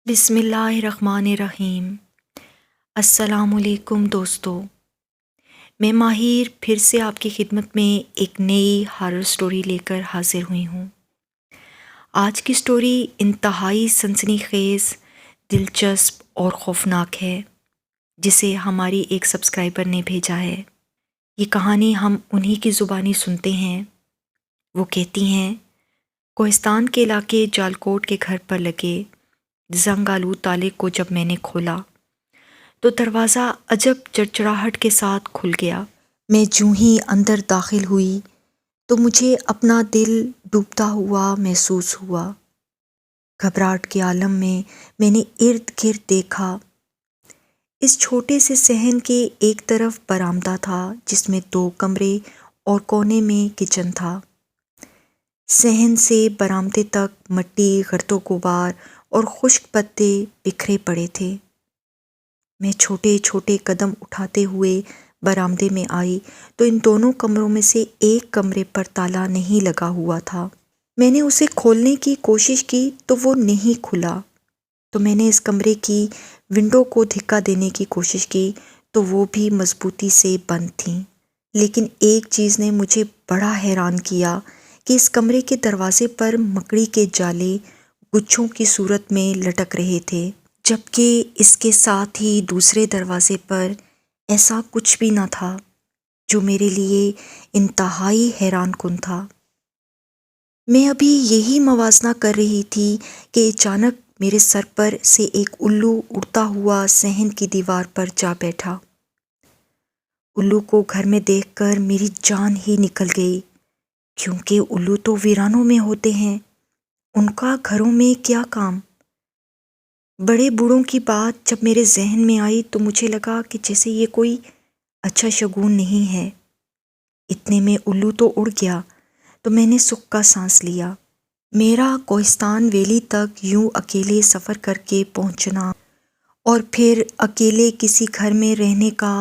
بسم اللہ الرحمن الرحیم۔ السلام علیکم دوستو، میں ماہر پھر سے آپ کی خدمت میں ایک نئی ہارر سٹوری لے کر حاضر ہوئی ہوں۔ آج کی سٹوری انتہائی سنسنی خیز، دلچسپ اور خوفناک ہے، جسے ہماری ایک سبسکرائبر نے بھیجا ہے۔ یہ کہانی ہم انہی کی زبانی سنتے ہیں۔ وہ کہتی ہیں، کوہستان کے علاقے جالکوٹ کے گھر پر لگے زنگ آلود تالے کو جب میں نے کھولا تو دروازہ عجب چڑچڑاہٹ کے ساتھ کھل گیا۔ میں جوں ہی اندر داخل ہوئی تو مجھے اپنا دل ڈوبتا ہوا محسوس ہوا۔ گھبراہٹ کے عالم میں نے ارد گرد دیکھا۔ اس چھوٹے سے صحن کے ایک طرف برآمدہ تھا جس میں 2 کمرے اور کونے میں کچن تھا۔ صحن سے برآمدے تک مٹی، گرد و غبار اور خشک پتے بکھرے پڑے تھے۔ میں چھوٹے چھوٹے قدم اٹھاتے ہوئے برآمدے میں آئی تو ان دونوں کمروں میں سے ایک کمرے پر تالا نہیں لگا ہوا تھا۔ میں نے اسے کھولنے کی کوشش کی تو وہ نہیں کھلا، تو میں نے اس کمرے کی ونڈو کو دھکا دینے کی کوشش کی تو وہ بھی مضبوطی سے بند تھیں۔ لیکن ایک چیز نے مجھے بڑا حیران کیا کہ اس کمرے کے دروازے پر مکڑی کے جالے گچھوں کی صورت میں لٹک رہے تھے، جبکہ اس کے ساتھ ہی دوسرے دروازے پر ایسا کچھ بھی نہ تھا، جو میرے لیے انتہائی حیران کن تھا۔ میں ابھی یہی موازنہ کر رہی تھی کہ اچانک میرے سر پر سے ایک الو اڑتا ہوا صحن کی دیوار پر جا بیٹھا۔ الو کو گھر میں دیکھ کر میری جان ہی نکل گئی، کیونکہ الو تو ویرانوں میں ہوتے ہیں، ان کا گھروں میں کیا کام؟ بڑے بوڑھوں کی بات جب میرے ذہن میں آئی تو مجھے لگا کہ جیسے یہ کوئی اچھا شگون نہیں ہے۔ اتنے میں الو تو اڑ گیا تو میں نے سکھ کا سانس لیا۔ میرا کوہستان ویلی تک یوں اکیلے سفر کر کے پہنچنا اور پھر اکیلے کسی گھر میں رہنے کا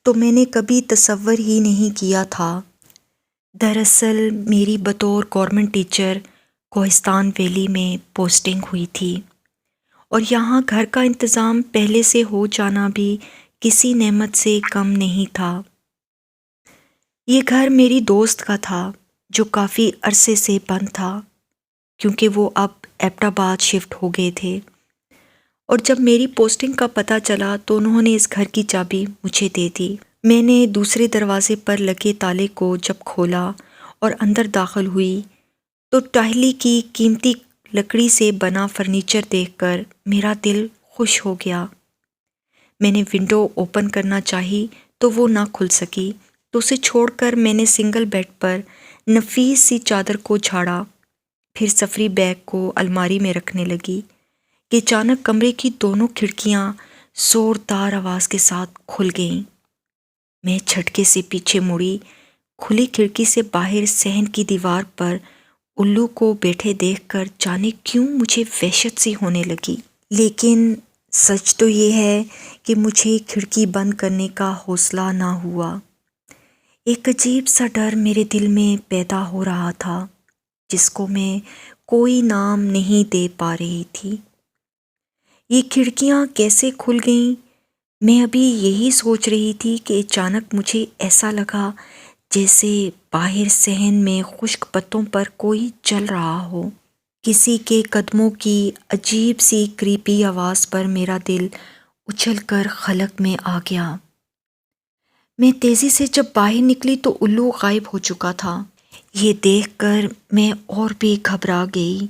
تو میں نے کبھی تصور ہی نہیں کیا تھا۔ دراصل میری بطور گورنمنٹ ٹیچر کوہستان ویلی میں پوسٹنگ ہوئی تھی، اور یہاں گھر کا انتظام پہلے سے ہو جانا بھی کسی نعمت سے کم نہیں تھا۔ یہ گھر میری دوست کا تھا جو کافی عرصے سے بند تھا، کیونکہ وہ اب ایبٹ آباد شفٹ ہو گئے تھے، اور جب میری پوسٹنگ کا پتہ چلا تو انہوں نے اس گھر کی چابی مجھے دے دی۔ میں نے دوسرے دروازے پر لگے تالے کو جب کھولا اور اندر داخل ہوئی تو ٹاہلی کی قیمتی لکڑی سے بنا فرنیچر دیکھ کر میرا دل خوش ہو گیا۔ میں نے ونڈو اوپن کرنا چاہی تو وہ نہ کھل سکی، تو اسے چھوڑ کر میں نے سنگل بیڈ پر نفیس سی چادر کو جھاڑا، پھر سفری بیگ کو الماری میں رکھنے لگی کہ اچانک کمرے کی دونوں کھڑکیاں زوردار آواز کے ساتھ کھل گئیں۔ میں جھٹکے سے پیچھے مڑی۔ کھلی کھڑکی سے باہر صحن کی دیوار پر الو کو بیٹھے دیکھ کر جانے کیوں مجھے وحشت سی ہونے لگی، لیکن سچ تو یہ ہے کہ مجھے کھڑکی بند کرنے کا حوصلہ نہ ہوا۔ ایک عجیب سا ڈر میرے دل میں پیدا ہو رہا تھا، جس کو میں کوئی نام نہیں دے پا رہی تھی۔ یہ کھڑکیاں کیسے کھل گئیں؟ میں ابھی یہی سوچ رہی تھی کہ اچانک مجھے ایسا لگا جیسے باہر صحن میں خشک پتوں پر کوئی چل رہا ہو۔ کسی کے قدموں کی عجیب سی کریپی آواز پر میرا دل اچھل کر خلق میں آ گیا۔ میں تیزی سے جب باہر نکلی تو الو غائب ہو چکا تھا۔ یہ دیکھ کر میں اور بھی گھبرا گئی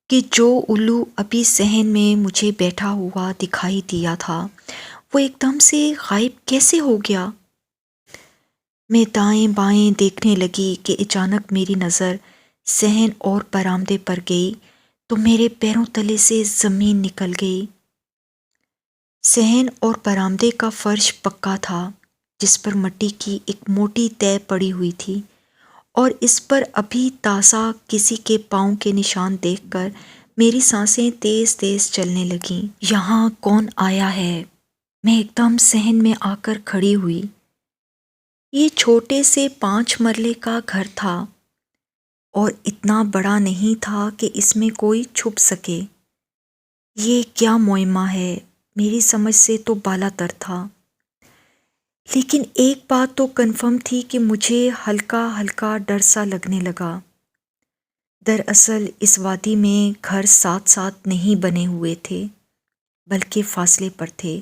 کہ جو الو ابھی صحن میں مجھے بیٹھا ہوا دکھائی دیا تھا وہ ایک دم سے غائب کیسے ہو گیا۔ میں دائیں بائیں دیکھنے لگی کہ اچانک میری نظر صحن اور برآمدے پر گئی تو میرے پیروں تلے سے زمین نکل گئی۔ صحن اور برآمدے کا فرش پکا تھا، جس پر مٹی کی ایک موٹی تہ پڑی ہوئی تھی، اور اس پر ابھی تازہ کسی کے پاؤں کے نشان دیکھ کر میری سانسیں تیز تیز چلنے لگیں۔ یہاں کون آیا ہے؟ میں ایک دم صحن میں آ کر کھڑی ہوئی۔ یہ چھوٹے سے 5 مرلے کا گھر تھا، اور اتنا بڑا نہیں تھا کہ اس میں کوئی چھپ سکے۔ یہ کیا معمہ ہے، میری سمجھ سے تو بالا تر تھا، لیکن ایک بات تو کنفرم تھی کہ مجھے ہلکا ہلکا ڈر سا لگنے لگا۔ دراصل اس وادی میں گھر ساتھ ساتھ نہیں بنے ہوئے تھے، بلکہ فاصلے پر تھے،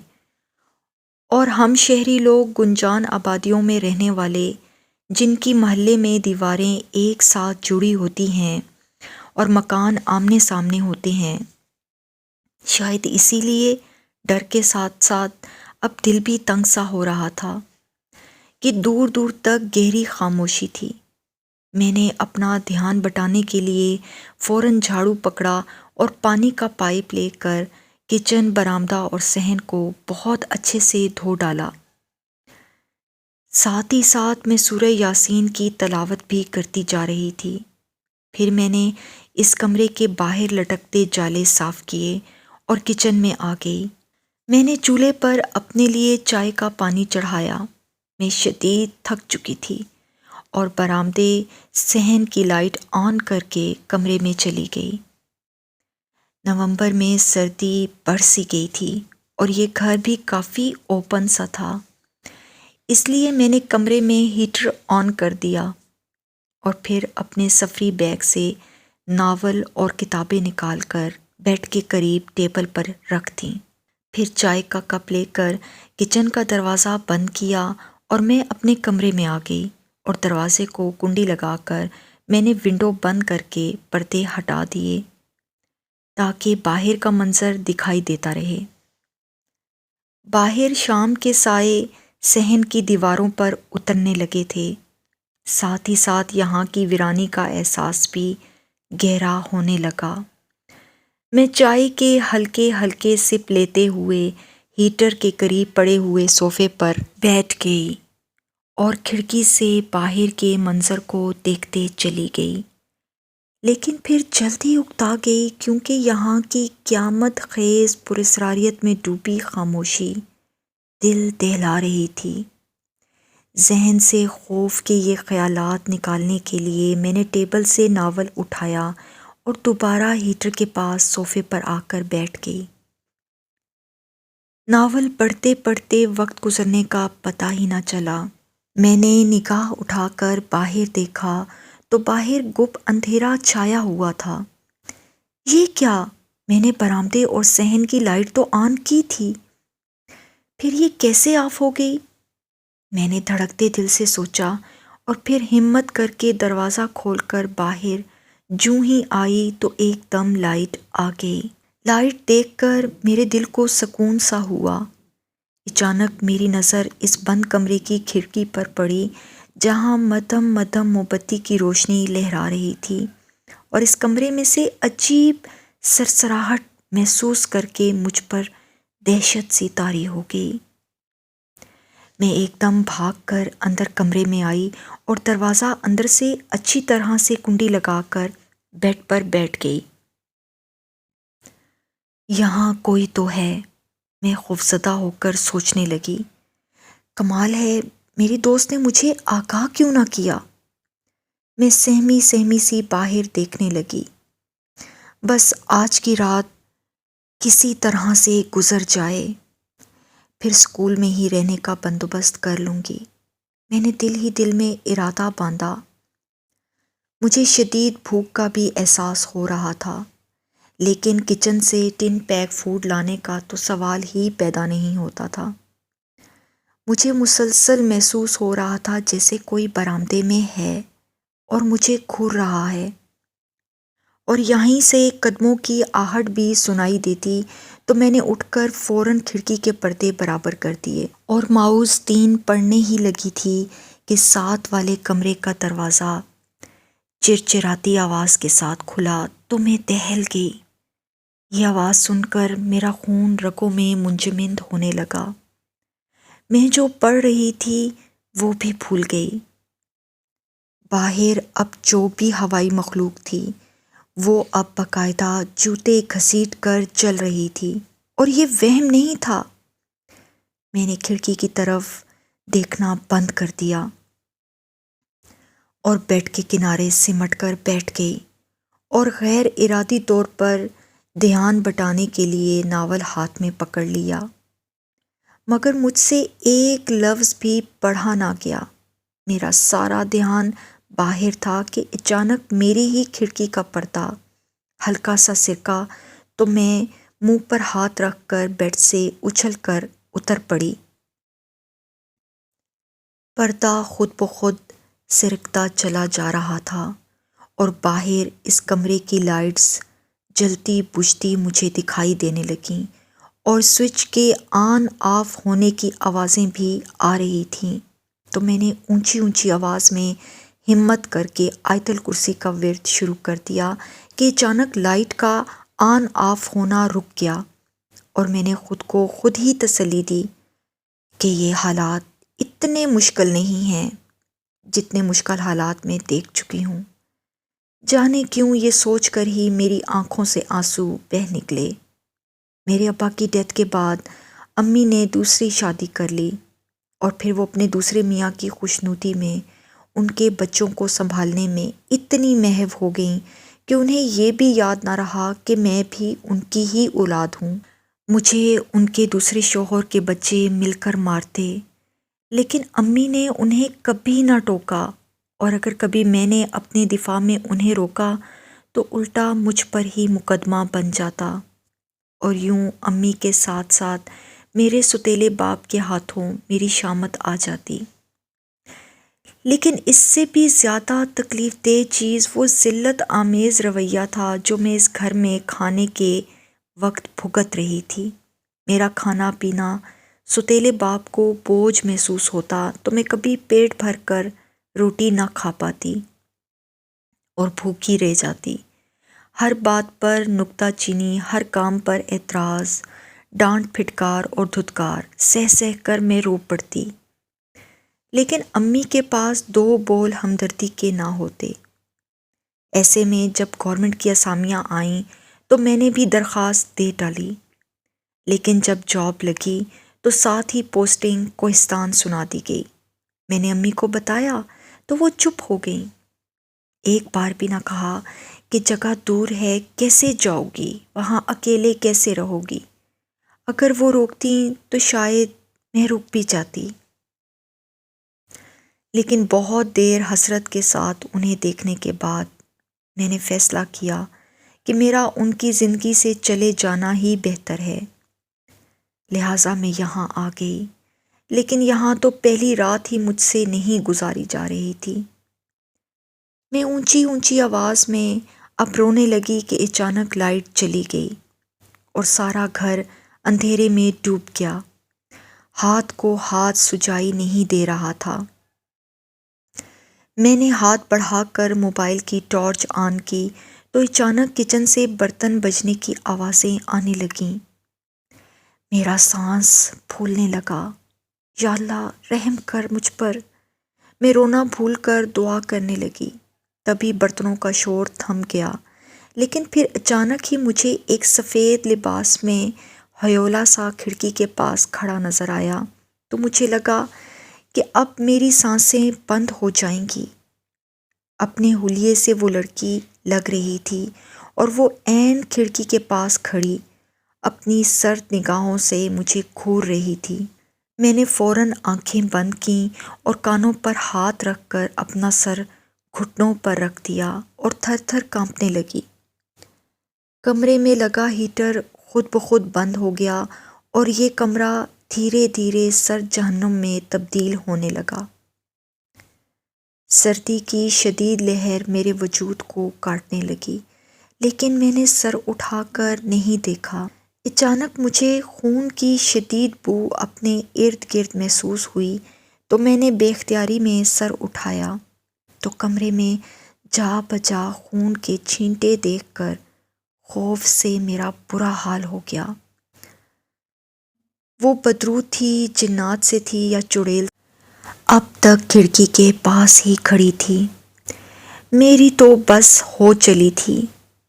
اور ہم شہری لوگ گنجان آبادیوں میں رہنے والے، جن کی محلے میں دیواریں ایک ساتھ جڑی ہوتی ہیں اور مکان آمنے سامنے ہوتے ہیں، شاید اسی لیے ڈر کے ساتھ ساتھ اب دل بھی تنگ سا ہو رہا تھا کہ دور دور تک گہری خاموشی تھی۔ میں نے اپنا دھیان بٹانے کے لیے فوراً جھاڑو پکڑا اور پانی کا پائپ لے کر کچن، برآمدہ اور صحن کو بہت اچھے سے دھو ڈالا۔ ساتھ ہی ساتھ میں سورہ یاسین کی تلاوت بھی کرتی جا رہی تھی۔ پھر میں نے اس کمرے کے باہر لٹکتے جالے صاف کیے اور کچن میں آ گئی۔ میں نے چولہے پر اپنے لیے چائے کا پانی چڑھایا۔ میں شدید تھک چکی تھی اور برآمدے صحن کی لائٹ آن کر کے کمرے میں چلی گئی۔ نومبر میں سردی بڑھ سی گئی تھی اور یہ گھر بھی کافی اوپن سا تھا، اس لیے میں نے کمرے میں ہیٹر آن کر دیا اور پھر اپنے سفری بیگ سے ناول اور کتابیں نکال کر بیڈ کے قریب ٹیبل پر رکھ دیں۔ پھر چائے کا کپ لے کر کچن کا دروازہ بند کیا اور میں اپنے کمرے میں آ گئی، اور دروازے کو کنڈی لگا کر میں نے ونڈو بند کر کے پردے ہٹا دیے تاکہ باہر کا منظر دکھائی دیتا رہے۔ باہر شام کے سائے صحن کی دیواروں پر اترنے لگے تھے، ساتھ ہی ساتھ یہاں کی ویرانی کا احساس بھی گہرا ہونے لگا۔ میں چائے کے ہلکے ہلکے سپ لیتے ہوئے ہیٹر کے قریب پڑے ہوئے صوفے پر بیٹھ گئی اور کھڑکی سے باہر کے منظر کو دیکھتے چلی گئی، لیکن پھر جلدی اکتا گئی کیونکہ یہاں کی قیامت خیز پراسراریت میں ڈوبی خاموشی دل دہلا رہی تھی۔ ذہن سے خوف کے یہ خیالات نکالنے کے لیے میں نے ٹیبل سے ناول اٹھایا اور دوبارہ ہیٹر کے پاس صوفے پر آ کر بیٹھ گئی۔ ناول پڑھتے پڑھتے وقت گزرنے کا پتہ ہی نہ چلا۔ میں نے نگاہ اٹھا کر باہر دیکھا تو باہر گپ اندھیرا چھایا ہوا تھا۔ یہ کیا؟ میں نے برآمدے اور صحن کی لائٹ تو آن کی تھی، پھر یہ کیسے آف ہو گئی؟ میں نے دھڑکتے دل سے سوچا اور پھر ہمت کر کے دروازہ کھول کر باہر جوں ہی آئی تو ایک دم لائٹ آ گئی۔ لائٹ دیکھ کر میرے دل کو سکون سا ہوا۔ اچانک میری نظر اس بند کمرے کی کھڑکی پر پڑی جہاں مدھم مدھم موم بتی کی روشنی لہرا رہی تھی، اور اس کمرے میں سے عجیب سرسراہٹ محسوس کر کے مجھ پر دہشت سی طاری ہو گئی۔ میں ایک دم بھاگ کر اندر کمرے میں آئی اور دروازہ اندر سے اچھی طرح سے کنڈی لگا کر بیڈ پر بیٹھ گئی۔ یہاں کوئی تو ہے، میں خوفزدہ ہو کر سوچنے لگی۔ کمال ہے، میری دوست نے مجھے آگاہ کیوں نہ کیا؟ میں سہمی سہمی سی باہر دیکھنے لگی۔ بس آج کی رات کسی طرح سے گزر جائے، پھر اسکول میں ہی رہنے کا بندوبست کر لوں گی۔ میں نے دل ہی دل میں ارادہ باندھا۔ مجھے شدید بھوک کا بھی احساس ہو رہا تھا، لیکن کچن سے ٹن پیک فوڈ لانے کا تو سوال ہی پیدا نہیں ہوتا تھا۔ مجھے مسلسل محسوس ہو رہا تھا جیسے کوئی برآمدے میں ہے اور مجھے گھور رہا ہے، اور یہیں سے قدموں کی آہٹ بھی سنائی دیتی تو میں نے اٹھ کر فوراً کھڑکی کے پردے برابر کر دیے اور ماؤز 3 پڑھنے ہی لگی تھی کہ ساتھ والے کمرے کا دروازہ چرچراتی آواز کے ساتھ کھلا تو میں دہل گئی۔ یہ آواز سن کر میرا خون رگوں میں منجمد ہونے لگا۔ میں جو پڑھ رہی تھی وہ بھی بھول گئی۔ باہر اب جو بھی ہوائی مخلوق تھی وہ اب باقاعدہ جوتے گھسیٹ کر چل رہی تھی، اور یہ وہم نہیں تھا۔ میں نے کھڑکی کی طرف دیکھنا بند کر دیا اور بیڈ کے کنارے سمٹ کر بیٹھ گئی، اور غیر ارادی طور پر دھیان بٹانے کے لیے ناول ہاتھ میں پکڑ لیا، مگر مجھ سے ایک لفظ بھی پڑھا نہ گیا۔ میرا سارا دھیان باہر تھا کہ اچانک میری ہی کھڑکی کا پردہ ہلکا سا سرکا تو میں منہ پر ہاتھ رکھ کر بیڈ سے اچھل کر اتر پڑی۔ پردہ خود بخود سرکتا چلا جا رہا تھا اور باہر اس کمرے کی لائٹس جلتی بجھتی مجھے دکھائی دینے لگیں اور سوئچ کے آن آف ہونے کی آوازیں بھی آ رہی تھیں۔ تو میں نے اونچی اونچی آواز میں ہمت کر کے آیت الکرسی کا ورد شروع کر دیا کہ اچانک لائٹ کا آن آف ہونا رک گیا، اور میں نے خود کو خود ہی تسلی دی کہ یہ حالات اتنے مشکل نہیں ہیں جتنے مشکل حالات میں دیکھ چکی ہوں۔ جانے کیوں یہ سوچ کر ہی میری آنکھوں سے آنسو بہہ نکلے۔ میرے ابا کی ڈیتھ کے بعد امی نے دوسری شادی کر لی، اور پھر وہ اپنے دوسرے میاں کی خوشنودی میں ان کے بچوں کو سنبھالنے میں اتنی محو ہو گئیں کہ انہیں یہ بھی یاد نہ رہا کہ میں بھی ان کی ہی اولاد ہوں۔ مجھے ان کے دوسرے شوہر کے بچے مل کر مارتے، لیکن امی نے انہیں کبھی نہ ٹوکا، اور اگر کبھی میں نے اپنے دفاع میں انہیں روکا تو الٹا مجھ پر ہی مقدمہ بن جاتا، اور یوں امی کے ساتھ ساتھ میرے ستیلے باپ کے ہاتھوں میری شامت آ جاتی۔ لیکن اس سے بھی زیادہ تکلیف دہ چیز وہ ذلت آمیز رویہ تھا جو میں اس گھر میں کھانے کے وقت بھگت رہی تھی۔ میرا کھانا پینا ستیلے باپ کو بوجھ محسوس ہوتا تو میں کبھی پیٹ بھر کر روٹی نہ کھا پاتی اور بھوکی رہ جاتی۔ ہر بات پر نکتہ چینی، ہر کام پر اعتراض، ڈانٹ پھٹکار اور دھتکار سہ سہ کر میں رو پڑتی۔ لیکن امی کے پاس دو بول ہمدردی کے نہ ہوتے۔ ایسے میں جب گورنمنٹ کی اسامیاں آئیں تو میں نے بھی درخواست دے ڈالی، لیکن جب جاب لگی تو ساتھ ہی پوسٹنگ کوہستان سنا دی گئی۔ میں نے امی کو بتایا تو وہ چپ ہو گئیں، ایک بار بھی نہ کہا کہ جگہ دور ہے کیسے جاؤ گی، وہاں اکیلے کیسے رہو گی۔ اگر وہ روکتی تو شاید میں رک بھی جاتی، لیکن بہت دیر حسرت کے ساتھ انہیں دیکھنے کے بعد میں نے فیصلہ کیا کہ میرا ان کی زندگی سے چلے جانا ہی بہتر ہے۔ لہٰذا میں یہاں آ گئی، لیکن یہاں تو پہلی رات ہی مجھ سے نہیں گزاری جا رہی تھی۔ میں اونچی اونچی آواز میں اب رونے لگی کہ اچانک لائٹ چلی گئی اور سارا گھر اندھیرے میں ڈوب گیا۔ ہاتھ کو ہاتھ سجائی نہیں دے رہا تھا۔ میں نے ہاتھ بڑھا کر موبائل کی ٹارچ آن کی تو اچانک کچن سے برتن بجنے کی آوازیں آنے لگیں۔ میرا سانس پھولنے لگا۔ یا اللہ رحم کر مجھ پر۔ میں رونا بھول کر دعا کرنے لگی۔ تبھی برتنوں کا شور تھم گیا، لیکن پھر اچانک ہی مجھے ایک سفید لباس میں ہیولا سا کھڑکی کے پاس کھڑا نظر آیا تو مجھے لگا کہ اب میری سانسیں بند ہو جائیں گی۔ اپنے حلیے سے وہ لڑکی لگ رہی تھی اور وہ عین کھڑکی کے پاس کھڑی اپنی سرد نگاہوں سے مجھے گھور رہی تھی۔ میں نے فوراً آنکھیں بند کیں اور کانوں پر ہاتھ رکھ کر اپنا سر گھٹنوں پر رکھ دیا اور تھر تھر کانپنے لگی۔ کمرے میں لگا ہیٹر خود بخود بند ہو گیا اور یہ کمرہ دھیرے دھیرے سرد جہنم میں تبدیل ہونے لگا۔ سردی کی شدید لہر میرے وجود کو کاٹنے لگی، لیکن میں نے سر اٹھا کر نہیں دیکھا۔ اچانک مجھے خون کی شدید بو اپنے ارد گرد محسوس ہوئی تو میں نے بے اختیاری میں سر اٹھایا تو کمرے میں جا بجا خون کے چھینٹے دیکھ کر خوف سے میرا برا حال ہو گیا۔ وہ بدرود تھی، جنات سے تھی یا چڑیل، اب تک کھڑکی کے پاس ہی کھڑی تھی۔ میری تو بس ہو چلی تھی۔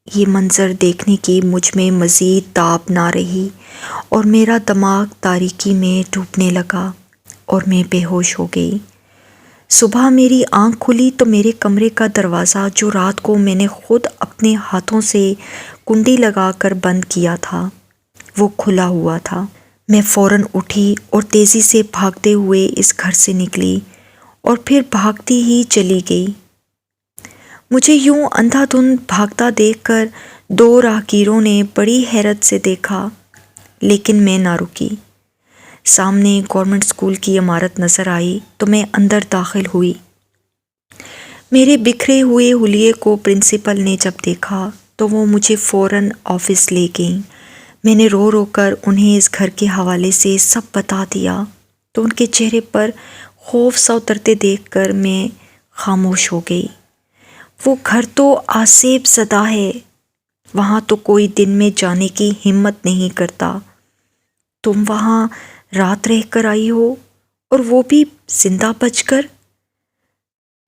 یہ منظر دیکھنے کی مجھ میں مزید تاب نہ رہی اور میرا دماغ تاریکی میں ڈوبنے لگا اور میں بے ہوش ہو گئی۔ صبح میری آنکھ کھلی تو میرے کمرے کا دروازہ جو رات کو میں نے خود اپنے ہاتھوں سے کنڈی لگا کر بند کیا تھا وہ کھلا ہوا تھا۔ میں فوراً اٹھی اور تیزی سے بھاگتے ہوئے اس گھر سے نکلی اور پھر بھاگتی ہی چلی گئی۔ مجھے یوں اندھا دھند بھاگتا دیکھ کر دو راہگیروں نے بڑی حیرت سے دیکھا، لیکن میں نہ رکی۔ سامنے گورنمنٹ اسکول کی عمارت نظر آئی تو میں اندر داخل ہوئی۔ میرے بکھرے ہوئے حلیے کو پرنسپل نے جب دیکھا تو وہ مجھے فوراً آفس لے گئیں۔ میں نے رو رو کر انہیں اس گھر کے حوالے سے سب بتا دیا تو ان کے چہرے پر خوف سا اترتے دیکھ کر میں خاموش ہو گئی۔ وہ گھر تو آسیب زدہ ہے، وہاں تو کوئی دن میں جانے کی ہمت نہیں کرتا، تم وہاں رات رہ کر آئی ہو اور وہ بھی زندہ بچ کر،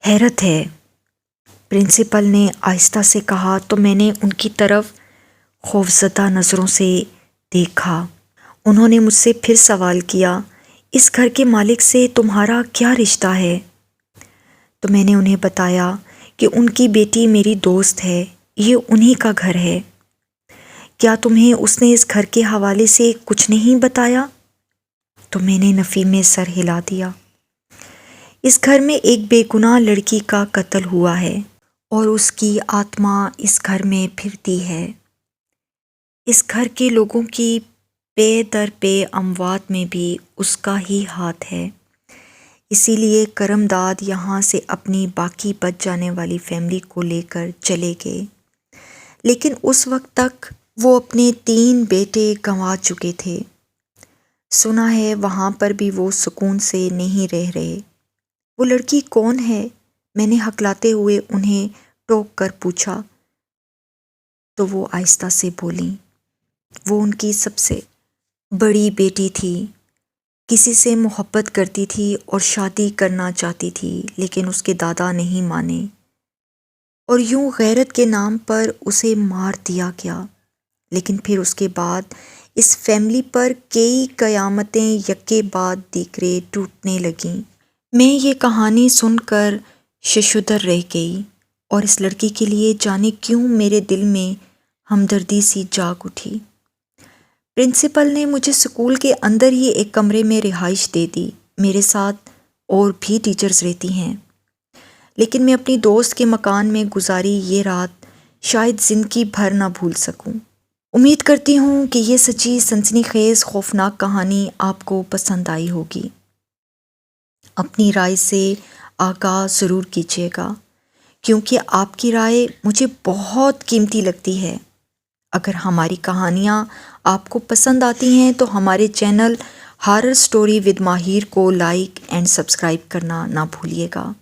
حیرت ہے، پرنسپل نے آہستہ سے کہا تو میں نے ان کی طرف خوفزدہ نظروں سے دیکھا۔ انہوں نے مجھ سے پھر سوال کیا، اس گھر کے مالک سے تمہارا کیا رشتہ ہے؟ تو میں نے انہیں بتایا کہ ان کی بیٹی میری دوست ہے، یہ انہی کا گھر ہے۔ کیا تمہیں اس نے اس گھر کے حوالے سے کچھ نہیں بتایا؟ تو میں نے نفی میں سر ہلا دیا۔ اس گھر میں ایک بے گناہ لڑکی کا قتل ہوا ہے اور اس کی آتما اس گھر میں پھرتی ہے۔ اس گھر کے لوگوں کی پے در پے اموات میں بھی اس کا ہی ہاتھ ہے، اسی لیے کرم داد یہاں سے اپنی باقی بچ جانے والی فیملی کو لے کر چلے گئے، لیکن اس وقت تک وہ اپنے 3 بیٹے گنوا چکے تھے۔ سنا ہے وہاں پر بھی وہ سکون سے نہیں رہ رہے۔ وہ لڑکی کون ہے؟ میں نے ہکلاتے ہوئے انہیں ٹوک کر پوچھا تو وہ آہستہ سے بولیں، وہ ان کی سب سے بڑی بیٹی تھی، کسی سے محبت کرتی تھی اور شادی کرنا چاہتی تھی، لیکن اس کے دادا نہیں مانے اور یوں غیرت کے نام پر اسے مار دیا گیا۔ لیکن پھر اس کے بعد اس فیملی پر کئی قیامتیں یکے بعد دیگرے ٹوٹنے لگیں۔ میں یہ کہانی سن کر ششدر رہ گئی اور اس لڑکی کے لیے جانے کیوں میرے دل میں ہمدردی سی جاگ اٹھی۔ پرنسپل نے مجھے اسکول کے اندر ہی ایک کمرے میں رہائش دے دی۔ میرے ساتھ اور بھی ٹیچرز رہتی ہیں، لیکن میں اپنی دوست کے مکان میں گزاری یہ رات شاید زندگی بھر نہ بھول سکوں۔ امید کرتی ہوں کہ یہ سچی سنسنی خیز خوفناک کہانی آپ کو پسند آئی ہوگی۔ اپنی رائے سے آگاہ ضرور کیجیے گا، کیونکہ آپ کی رائے مجھے بہت قیمتی لگتی ہے۔ اگر ہماری کہانیاں آپ کو پسند آتی ہیں تو ہمارے چینل ہارر سٹوری ود ماہر کو لائک اینڈ سبسکرائب کرنا نہ بھولیے گا۔